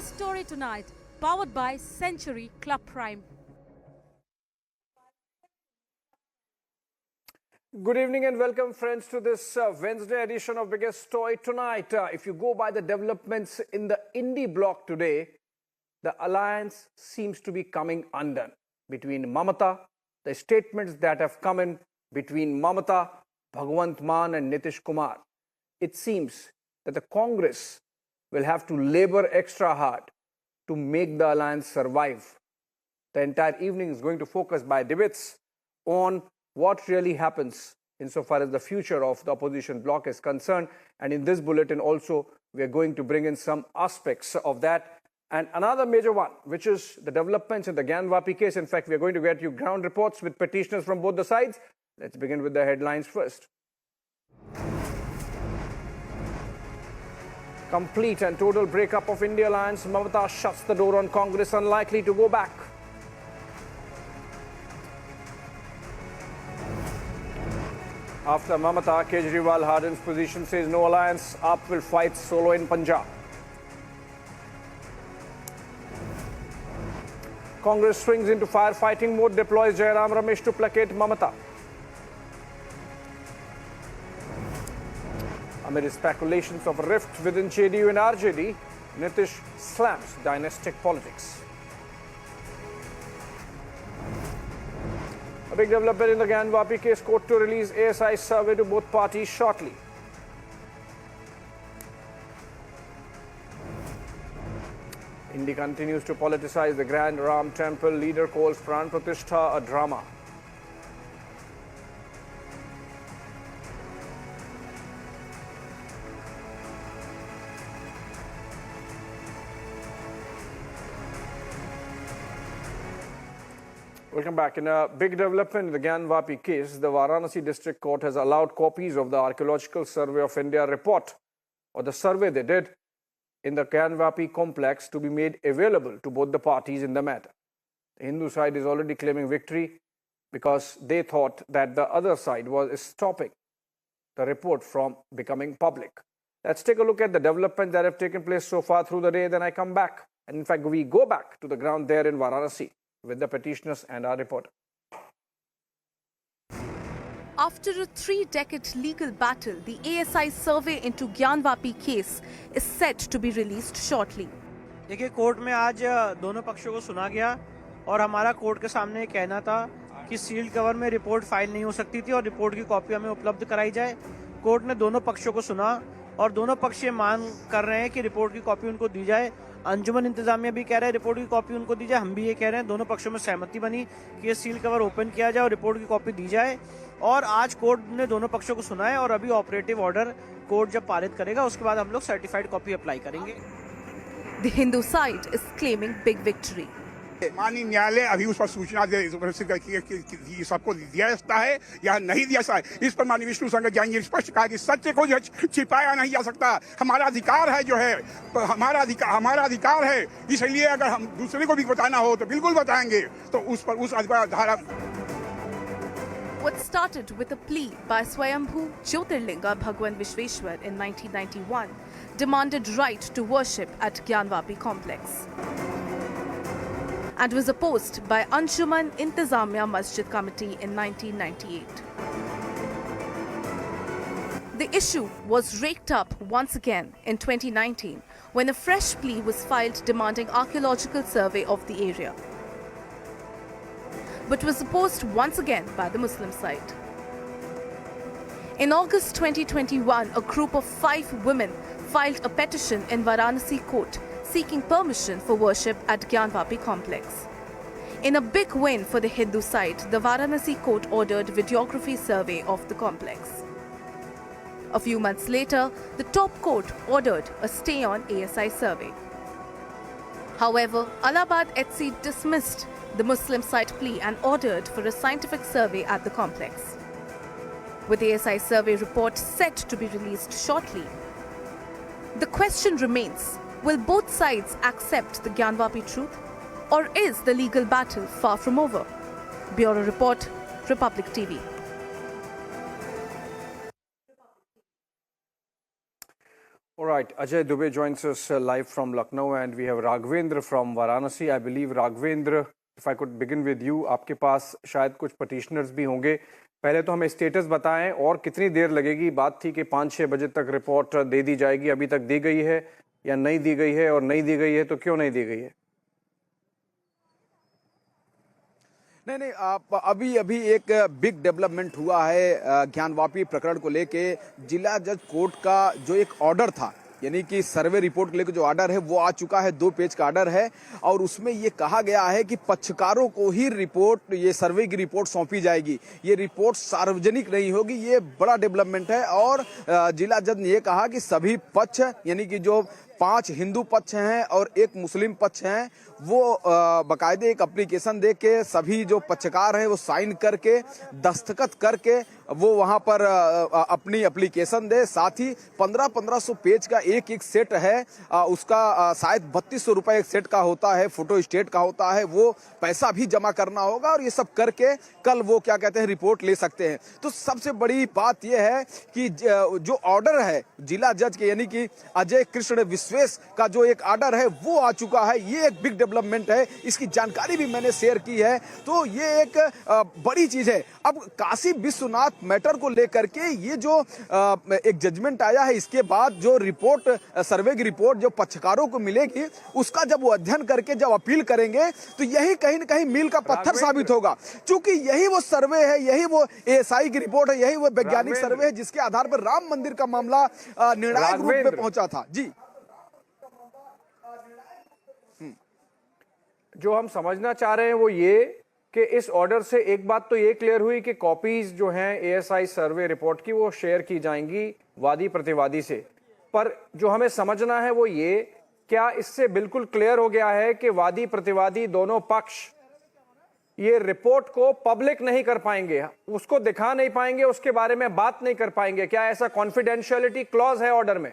biggest story tonight, powered by Century Club Prime. Good evening and welcome, friends, to this Wednesday edition of Biggest Story Tonight. If you go by the developments in the INDI bloc today, the alliance seems to be coming undone between Mamata, the statements that have come in between Mamata, Bhagwant Mann and Nitish Kumar. It seems that the Congress will have to labor extra hard to make the alliance survive. The entire evening is going to focus by debates on what really happens insofar as the future of the opposition bloc is concerned. And in this bulletin also, we are going to bring in some aspects of that. And another major one, which is the developments in the Gyanvapi case. In fact, we are going to get you ground reports with petitioners from both the sides. Let's begin with the headlines first. Complete and total breakup of India alliance. Mamata shuts the door on Congress, unlikely to go back. After Mamata, Kejriwal hardens position, says no alliance. AAP will fight solo in Punjab. Congress swings into firefighting mode, deploys Jairam Ramesh to placate Mamata. Amid speculations of a rift within JDU and RJD, Nitish slams dynastic politics. A big development in the Gyanvapi case, court to release ASI survey to both parties shortly. INDI continues to politicize the Grand Ram Temple. Leader calls Pran Pratishtha a drama. Welcome back. In a big development in the Gyanvapi case, the Varanasi District Court has allowed copies of the Archaeological Survey of India report, or the survey they did in the Gyanvapi complex, to be made available to both the parties in the matter. The Hindu side is already claiming victory because they thought that the other side was stopping the report from becoming public. Let's take a look at the developments that have taken place so far through the day, then I come back. And in fact, we go back to the ground there in Varanasi with the petitioners and our reporter. After a 3-decade legal battle, the ASI survey into Gyanvapi case is set to be released shortly. देखिए, court में आज दोनों पक्षों को सुना गया और हमारा कोर्ट के सामने कहना था कि सील्ड कवर में रिपोर्ट फाइल नहीं हो सकती थी और रिपोर्ट की कॉपी हमें उपलब्ध कराई जाए। कोर्ट ने दोनों पक्षों को सुना और दोनों पक्ष ये मांग कर रहे हैं कि रिपोर्ट की कॉपी उनको दी जाए। अंजुमन इंतजामिया भी कह रहे हैं रिपोर्ट की कॉपी उनको दी जाए। हम भी ये कह रहे हैं, दोनों पक्षों में सहमति बनी कि ये सील कवर ओपन किया जाए और रिपोर्ट की कॉपी दी जाए। और आज कोर्ट ने दोनों पक्षों को सुना है और अभी ऑपरेटिव ऑर्डर कोर्ट जब पारित करेगा उसके बाद हम लोग सर्टिफाइड कॉपी अप्लाई करेंगे। The Hindu side is claiming big victory. माननीय न्यायालय अभी उस पर सूचना दे कि सबको दिया जाता है या नहीं दिया जाता है। इस पर माननीय विष्णु शंकर ज्ञान जी स्पष्ट कहा कि सत्य को छिपाया नहीं जा सकता। हमारा अधिकार है, जो है हमारा अधिकार है, इसलिए अगर हम दूसरे को भी बताना हो तो बिल्कुल बताएंगे। तो उस पर उस अधिकार धारा। What started with a plea by Swayambhu Jyotirlinga Bhagwan Vishweshwar in 1991 demanded right to worship at Gyanvapi complex and was opposed by Anshuman Intizamiya Masjid Committee in 1998. The issue was raked up once again in 2019 when a fresh plea was filed demanding archaeological survey of the area, but was opposed once again by the Muslim side. In August 2021, a group of 5 women filed a petition in Varanasi court seeking permission for worship at Gyanvapi complex. In a big win for the Hindu side, the Varanasi court ordered videography survey of the complex. A few months later, the top court ordered a stay on ASI survey. However, Allahabad HC dismissed the Muslim side plea and ordered for a scientific survey at the complex. With ASI survey report set to be released shortly, the question remains, will both sides accept the Gyanvapi truth, or is the legal battle far from over? Bureau Report, Republic TV. All right, Ajay Dubey joins us live from Lucknow and we have Raghavendra from Varanasi. I believe Raghavendra, if I could begin with you, आपके पास शायद कुछ petitioners भी होंगे. पहले तो हमें status बताएं और कितनी देर लगेगी. बात थी कि 5-6 बजे तक रिपोर्ट दे दी जाएगी. अभी तक दी गई है या नहीं दी गई है, और नहीं दी गई है तो क्यों नहीं दी गई है? नहीं, अभी एक बिग डेवलपमेंट हुआ है ज्ञानवापी प्रकरण को लेके. जिला जज कोर्ट का जो एक ऑर्डर था, यानी कि सर्वे रिपोर्ट को लेकर जो ऑर्डर है वो आ चुका है. 2 पेज का ऑर्डर है और उसमें ये कहा गया है कि पक्षकारों को ही रिपोर्ट, ये सर्वे की रिपोर्ट सौंपी जाएगी. ये रिपोर्ट सार्वजनिक नहीं होगी. ये बड़ा डेवलपमेंट है. और जिला जज ने ये कहा कि सभी पक्ष, यानी कि जो 5 हिंदू पक्ष हैं और 1 मुस्लिम पक्ष हैं, वो बाकायदे एक एप्लीकेशन दे के सभी जो पक्षकार हैं वो साइन करके, दस्तखत करके वो वहां पर अपनी एप्लीकेशन दे. साथ ही 1500 पेज का एक सेट है. उसका शायद 3200 रुपए एक सेट का होता है, फोटो स्टेट का होता है. वो पैसा भी जमा करना होगा और ये सब करके कल वो क्या कहते हैं रिपोर्ट ले सकते हैं. तो सबसे बड़ी बात यह है कि जो ऑर्डर है जिला जज के, यानी कि अजय कृष्ण विश्वेश का जो एक ऑर्डर है वो आ चुका है. ये एक बिग डेवलपमेंट है. इसकी जानकारी भी मैंने शेयर की है. तो ये एक बड़ी चीज है. अब काशी विश्वनाथ मैटर को लेकर के ये जो एक जजमेंट आया है, इसके बाद जो रिपोर्ट, सर्वे की रिपोर्ट जो पक्षकारों को मिलेगी, उसका जब वो अध्ययन करके जब अपील करेंगे तो यही कहीं न कहीं मील का पत्थर साबित होगा. क्योंकि यही वो सर्वे है, यही वो ASI की रिपोर्ट है, यही वो वैज्ञानिक सर्वे है जिसके आधार पर राम मंदिर का मामला निर्णायक रूप में पहुंचा था. जी, जो हम समझना चाह रहे हैं वो ये कि इस ऑर्डर से एक बात तो ये क्लियर हुई कि कॉपीज जो हैं ASI सर्वे रिपोर्ट की वो शेयर की जाएंगी वादी प्रतिवादी से. पर जो हमें समझना है वो ये, क्या इससे बिल्कुल क्लियर हो गया है कि वादी प्रतिवादी दोनों पक्ष ये रिपोर्ट को पब्लिक नहीं कर पाएंगे, उसको दिखा नहीं पाएंगे, उसके बारे में बात नहीं कर पाएंगे? क्या ऐसा कॉन्फिडेंशियलिटी क्लॉज है ऑर्डर में?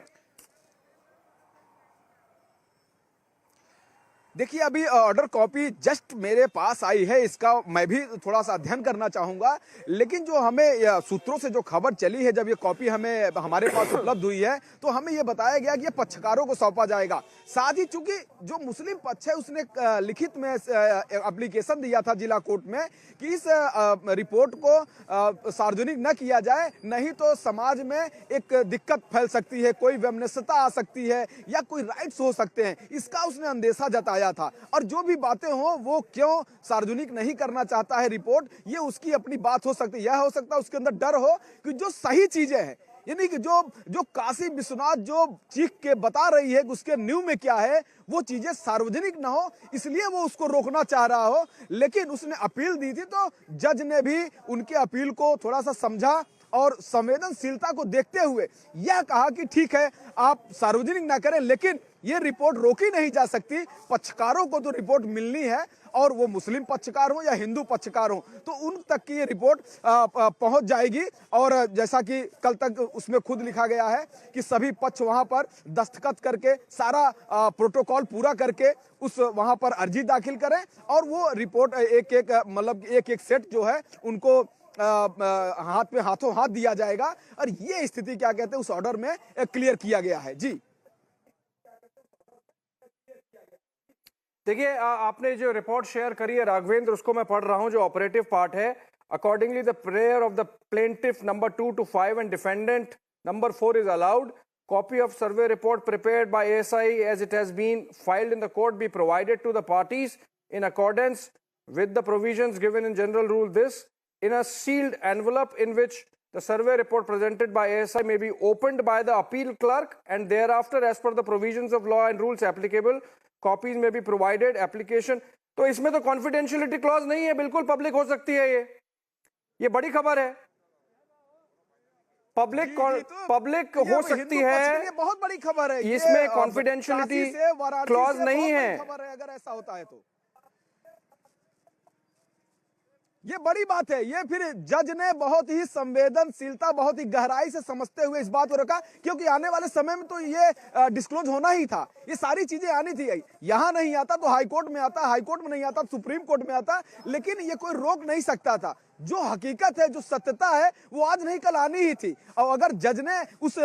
देखिए, अभी ऑर्डर कॉपी जस्ट मेरे पास आई है. इसका मैं भी थोड़ा सा अध्ययन करना चाहूंगा. लेकिन जो हमें सूत्रों से जो खबर चली है, जब ये कॉपी हमें हमारे पास उपलब्ध हुई है, तो हमें ये बताया गया कि ये पक्षकारों को सौंपा जाएगा. साथ ही चूंकि जो मुस्लिम पक्ष है उसने लिखित में एप्लीकेशन दिया था जिला कोर्ट में कि इस रिपोर्ट को सार्वजनिक न किया जाए, नहीं तो समाज में एक दिक्कत फैल सकती है, कोई वैमनस्यता आ सकती है या कोई राइट्स हो सकते हैं. इसका उसने अंदेशा जताया था. और जो भी बातें हो वो क्यों सार्वजनिक नहीं करना चाहता है रिपोर्ट, ये उसकी अपनी बात हो सकती है. यह हो सकता है उसके अंदर डर हो कि जो सही चीजें हैं, यानी कि जो काशी विश्वनाथ जो चीख के बता रही है उसके न्यू में क्या है, वो चीजें सार्वजनिक ना हो, इसलिए वो उसको रोकना चाह रहा हो. लेकिन उसने अपील दी थी तो जज ने भी उनके अपील को थोड़ा सा समझा और संवेदनशीलता को देखते हुए यह कहा कि ठीक है, आप सार्वजनिक ना करें, लेकिन ये रिपोर्ट रोकी नहीं जा सकती. पक्षकारों को तो रिपोर्ट मिलनी है, और वो मुस्लिम पक्षकार हो या हिंदू पक्षकार हो, तो उन तक की ये रिपोर्ट पहुंच जाएगी. और जैसा कि कल तक उसमें खुद लिखा गया है कि सभी पक्ष वहां पर दस्तखत करके सारा प्रोटोकॉल पूरा करके उस वहां पर अर्जी दाखिल करें, और वो रिपोर्ट एक सेट जो है उनको हाथों हाथ दिया जाएगा. और ये स्थिति क्या कहते हैं उस ऑर्डर में क्लियर किया गया है. जी, देखिए, आपने जो रिपोर्ट शेयर करी है राघवेंद्र, उसको मैं पढ़ रहा हूं, जो ऑपरेटिव पार्ट है. Accordingly the prayer of the plaintiff number 2 to 5 and defendant number 4 is allowed. Copy of survey report prepared by ASI as it has been filed in the court be provided to the parties in accordance with the provisions given in General Rule this, in a sealed envelope in which the survey report presented by ASI may be opened by the appeal clerk, and thereafter as per the provisions of law and rules applicable copies may be provided. Application, तो इसमें तो confidentiality clause नहीं है, बिल्कुल public हो सकती है. ये बड़ी खबर है. पब्लिक हो सकती है, बहुत बड़ी खबर है. इसमें कॉन्फिडेंशियलिटी क्लॉज नहीं है. खबर है अगर ऐसा होता है तो ये बड़ी बात है. ये फिर जज ने बहुत ही संवेदनशीलता, बहुत ही गहराई से समझते हुए इस बात को रखा, क्योंकि आने वाले समय में तो ये डिस्क्लोज होना ही था. ये सारी चीजें आनी थी. यहां नहीं आता तो हाई कोर्ट में आता, हाई कोर्ट में नहीं आता सुप्रीम कोर्ट में आता, लेकिन ये कोई रोक नहीं सकता था. जो हकीकत है, जो सत्यता है, वो आज नहीं कल आनी ही थी। और अगर जज ने उस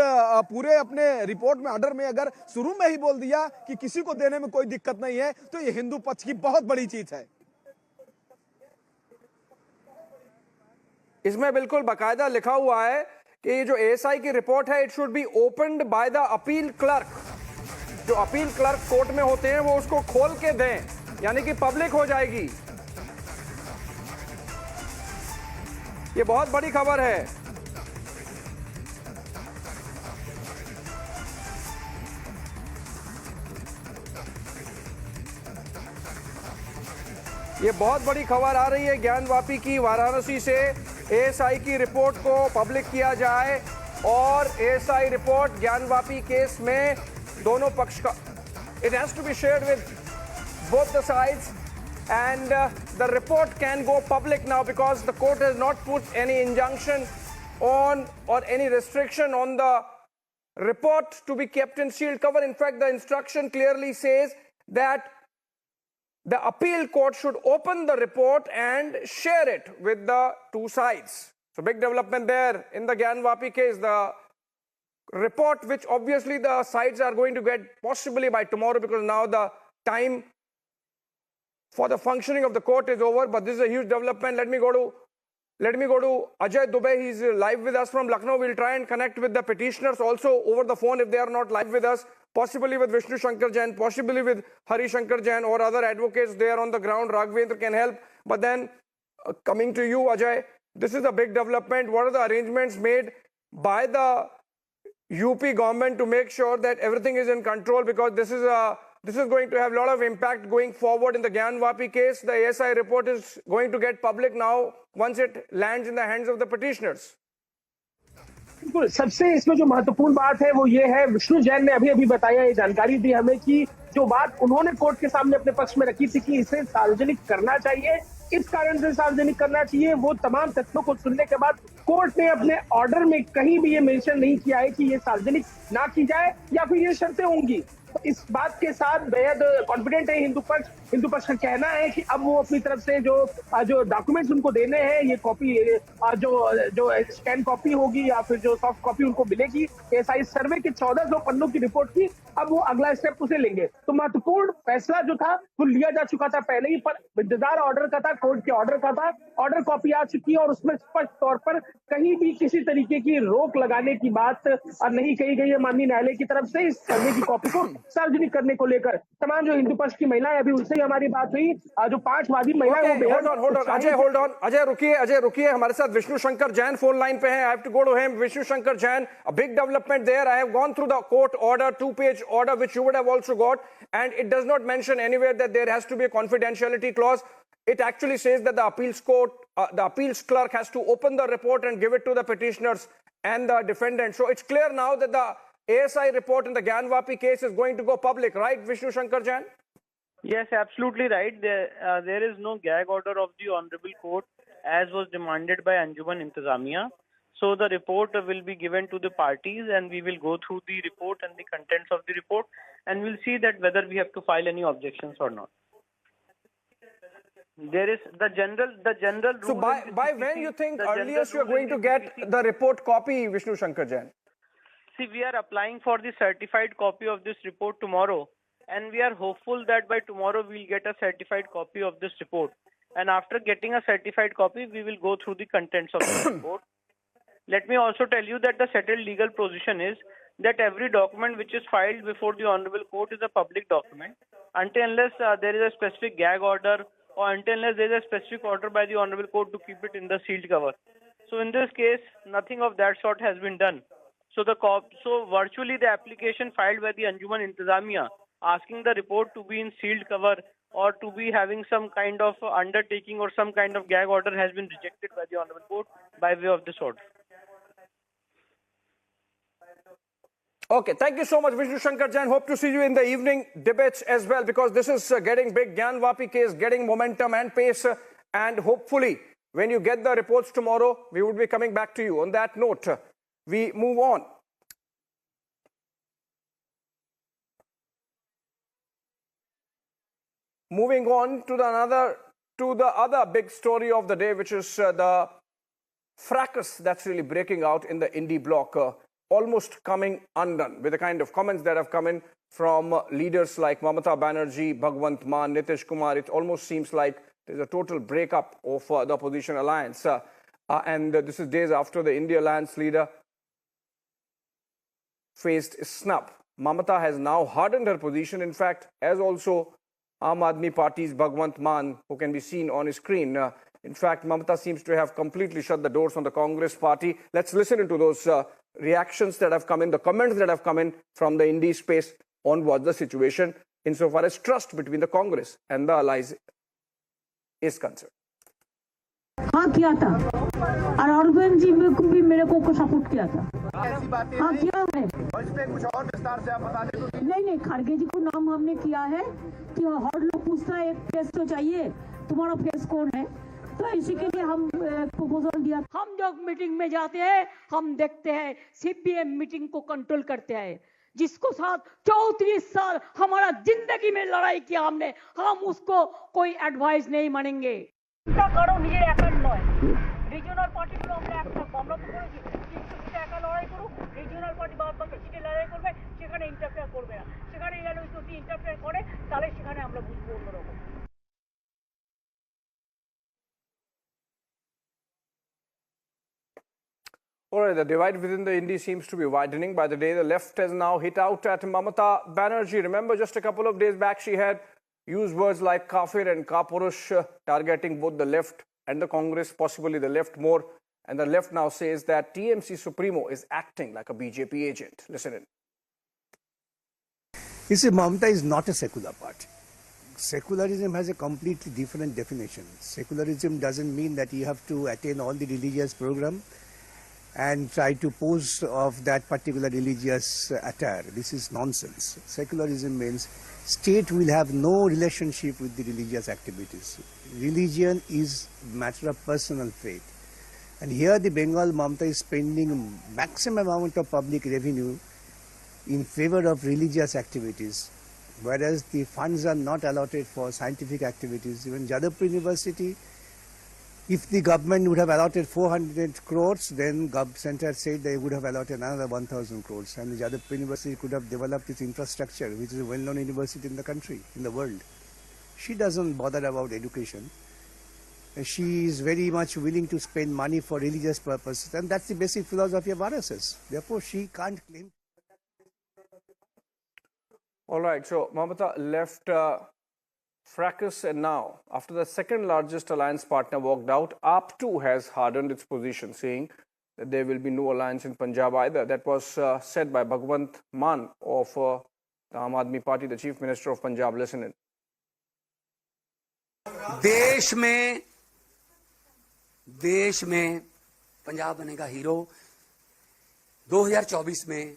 पूरे अपने रिपोर्ट में, ऑर्डर में अगर शुरू में ही बोल दिया कि किसी को देने में कोई दिक्कत नहीं है, तो ये हिंदू पक्ष की बहुत बड़ी चीज है। इसमें बिल्कुल बाकायदा लिखा हुआ है कि ये जो एएसआई की रिपोर्ट है, it should be opened by the appeal clerk. जो अपील क्लर्क कोर्ट में होते हैं वो उसको खोल के दें, यानी कि पब्लिक हो जाएगी। ये बहुत बड़ी खबर है। ये बहुत बड़ी खबर आ रही है ज्ञानवापी की, वाराणसी से। एएसआई की रिपोर्ट को पब्लिक किया जाए और एएसआई रिपोर्ट ज्ञानवापी केस में दोनों पक्ष का, it has to be shared with both the sides, and the report can go public now because the court has not put any injunction on or any restriction on the report to be kept in sealed cover. In fact, the instruction clearly says that the appeal court should open the report and share it with the two sides. So big development there in the Gyanvapi case. The report, which obviously the sides are going to get possibly by tomorrow, because now the time for the functioning of the court is over. But this is a huge development. Let me go to Ajay Dubey. He's live with us from Lucknow. We'll try and connect with the petitioners also over the phone if they are not live with us, possibly with Vishnu Shankar Jain, possibly with Hari Shankar Jain or other advocates there on the ground. Raghavendra can help. But then coming to you, Ajay, this is a big development. What are the arrangements made by the UP government to make sure that everything is in control? Because this is going to have a lot of impact going forward in the Gyanvapi case. The ASI report is going to get public now once it lands in the hands of the petitioners. बिल्कुल, सबसे इसमें जो महत्वपूर्ण बात है वो ये है, विष्णु जैन ने अभी बताया, ये जानकारी दी हमें कि जो बात उन्होंने कोर्ट के सामने अपने पक्ष में रखी थी कि इसे सार्वजनिक करना चाहिए, इस कारण से सार्वजनिक करना चाहिए, वो तमाम तथ्यों को सुनने के बाद कोर्ट ने अपने ऑर्डर में कहीं भी ये मेंशन नहीं किया है कि ये सार्वजनिक ना की जाए या फिर ये शर्तें होंगी। तो इस बात के साथ बेहद कॉन्फिडेंट है हिंदू पक्ष का कहना है कि अब वो अपनी तरफ से जो डॉक्यूमेंट्स उनको देने हैं, ये कॉपी जो स्कैन कॉपी होगी या फिर जो सॉफ्ट कॉपी उनको मिलेगी एएसआई सर्वे के 1400 पन्नों की रिपोर्ट की, अब वो अगला स्टेप उसे लेंगे। तो महत्वपूर्ण फैसला जो था वो लिया जा चुका था पहले ही, पर इंतजार ऑर्डर का था, कोर्ट के ऑर्डर का था। ऑर्डर कॉपी आ चुकी है और उसमें स्पष्ट तौर पर कहीं भी किसी तरीके की रोक लगाने की बात नहीं कही गई है माननीय न्यायालय की तरफ से। इस सर्वे की कॉपी को सार्वजनिक करने को लेकर तमाम जो हिंदू पक्ष की महिलाएं, अभी उनसे हमारी बात हुई, जो 5 वादी महिलाएं, अजय रुकिए, हमारे साथ विष्णु शंकर जैन फोन लाइन पे हैं। I have to go to him. Vishnu Shankar Jain, a big development there. I have gone through the court order, 2-page order which you would have also got, and it does not mention anywhere that there has to be a confidentiality clause. It actually says that the appeals court, the appeals clerk has to open the report and give it to the petitioners and the defendant. So it's clear now that the ASI report in the Gyanvapi case is going to go public, right, Vishnu Shankar Jain? Yes, absolutely right. There is no gag order of the Honorable Court as was demanded by Anjuman Intizamiya. So the report will be given to the parties and we will go through the report and the contents of the report and we'll see that whether we have to file any objections or not. There is the general rule. So by when you think earliest you are going to get the report copy, Vishnu Shankar Jain? See, we are applying for the certified copy of this report tomorrow, and we are hopeful that by tomorrow we'll get a certified copy of this report. And after getting a certified copy, we will go through the contents of the report. Let me also tell you that the settled legal position is that every document which is filed before the Honorable Court is a public document, until unless there is a specific gag order or until unless there is a specific order by the Honorable Court to keep it in the sealed cover. So in this case, nothing of that sort has been done. So virtually the application filed by the Anjuman Intizamiya asking the report to be in sealed cover or to be having some kind of undertaking or some kind of gag order has been rejected by the Honorable Court by way of this order. Okay, thank you so much, Vishnu Shankar Jain. Hope to see you in the evening debates as well, because this is getting big. Gyanvapi case getting momentum and pace, and hopefully when you get the reports tomorrow, we would be coming back to you. On that note, we move on. Moving on to to the other big story of the day, which is the fracas that's really breaking out in the INDI bloc, almost coming undone with the kind of comments that have come in from leaders like Mamata Banerjee, Bhagwant Mann, Nitish Kumar. It almost seems like there's a total breakup of the opposition alliance. And this is days after the INDI alliance leader faced a snub. Mamata has now hardened her position, in fact, as also Aam Aadmi Party's Bhagwant Mann, who can be seen on his screen. In fact, Mamata seems to have completely shut the doors on the Congress party. Let's listen into those reactions that have come in, the comments that have come in from the INDI space on what the situation insofar as trust between the Congress and the allies is concerned. हाँ किया था और organ जी को भी मेरे को support किया था। हाँ किया है। कुछ और विस्तार से आप बता दें। नहीं खड़गे जी को नाम हमने किया है कि हर लोग पूछता है एक फेस तो चाहिए, तुम्हारा फेस कौन है, तो इसी के लिए हम प्रपोजल दिया। हम जब मीटिंग में जाते हैं हम देखते हैं सीपीएम मीटिंग को कंट्रोल करते हैं, जिसको साथ 34 साल हमारा जिंदगी में लड़ाई किया हमने, हम उसको कोई एडवाइस नहीं मानेंगे। কারণ নিজের একার নয়, রিজিওনাল পার্টিগুলো আমরা তো করেছি কিন্তু সেটা একা লড়াই করুক, রিজিওনাল পার্টি বাকি সিটে লড়াই করবে, সেখানে ইন্টারফেয়ার করবে না, সেখানে যেন যদি ইন্টারফেয়ার করে তাহলে সেখানে আমরা বুঝবো অন্যরকম। All right, the divide within the INDI seems to be widening by the day. The left has now hit out at Mamata Banerjee. Remember, just a couple of days back, she had used words like kafir and kapurush, targeting both the left and the Congress, possibly the left more. And the left now says that TMC Supremo is acting like a BJP agent. Listen in. You see, Mamata is not a secular party. Secularism has a completely different definition. Secularism doesn't mean that you have to attain all the religious program and try to pose of that particular religious attire. This is nonsense. Secularism means state will have no relationship with the religious activities. Religion is a matter of personal faith. And here the Bengal Mamata is spending maximum amount of public revenue in favor of religious activities, whereas the funds are not allotted for scientific activities. Even Jadavpur University, if the government would have allotted 400 crores, then Center said they would have allotted another 1,000 crores. And the Jadavpur University could have developed its infrastructure, which is a well-known university in the country, in the world. She doesn't bother about education. She is very much willing to spend money for religious purposes. And that's the basic philosophy of RSS. Therefore, she can't claim. All right, so Mamata left fracas, and now, after the second largest alliance partner walked out, AAP too has hardened its position, saying that there will be no alliance in Punjab either. That was said by Bhagwant Mann of the Aam Aadmi Party, the Chief Minister of Punjab. Listen in. देश में पंजाब बनेगा hero. 2024 में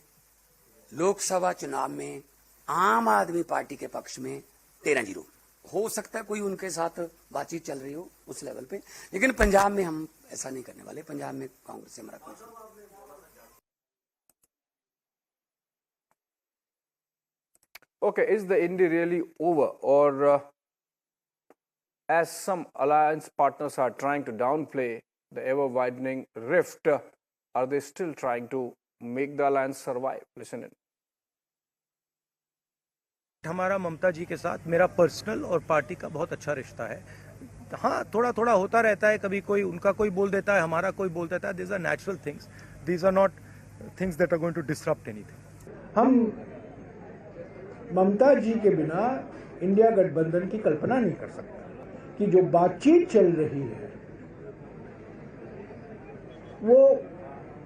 लोकसभा चुनाव में आम आदमी party के पक्ष में 13-0 हो सकता है। कोई उनके साथ बातचीत चल रही हो उस लेवल पे, लेकिन पंजाब में हम ऐसा नहीं करने वाले। पंजाब में कांग्रेस से हमारा कोई। Okay, is the INDI really over, or as some alliance partners are trying to downplay the ever-widening rift, are they still trying to make the alliance survive? Listen in. हमारा ममता जी के साथ मेरा पर्सनल और पार्टी का बहुत अच्छा रिश्ता है। हाँ, थोड़ा थोड़ा होता रहता है, कभी कोई उनका कोई बोल देता है, हमारा कोई बोल देता है। These are natural things. These are not things that are going to disrupt anything. हम ममता जी के बिना इंडिया गठबंधन की कल्पना नहीं कर सकते कि जो बातचीत चल रही है वो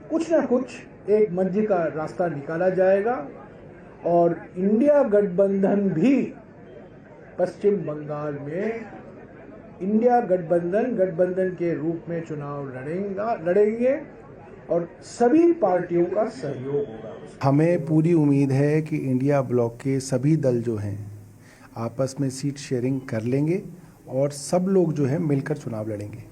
कुछ ना कुछ एक मध्य का रास्ता निकाला जाएगा और इंडिया गठबंधन भी पश्चिम बंगाल में इंडिया गठबंधन के रूप में चुनाव लड़ेंगे और सभी पार्टियों का सहयोग होगा। हमें पूरी उम्मीद है कि इंडिया ब्लॉक के सभी दल जो हैं आपस में सीट शेयरिंग कर लेंगे और सब लोग जो है मिलकर चुनाव लड़ेंगे।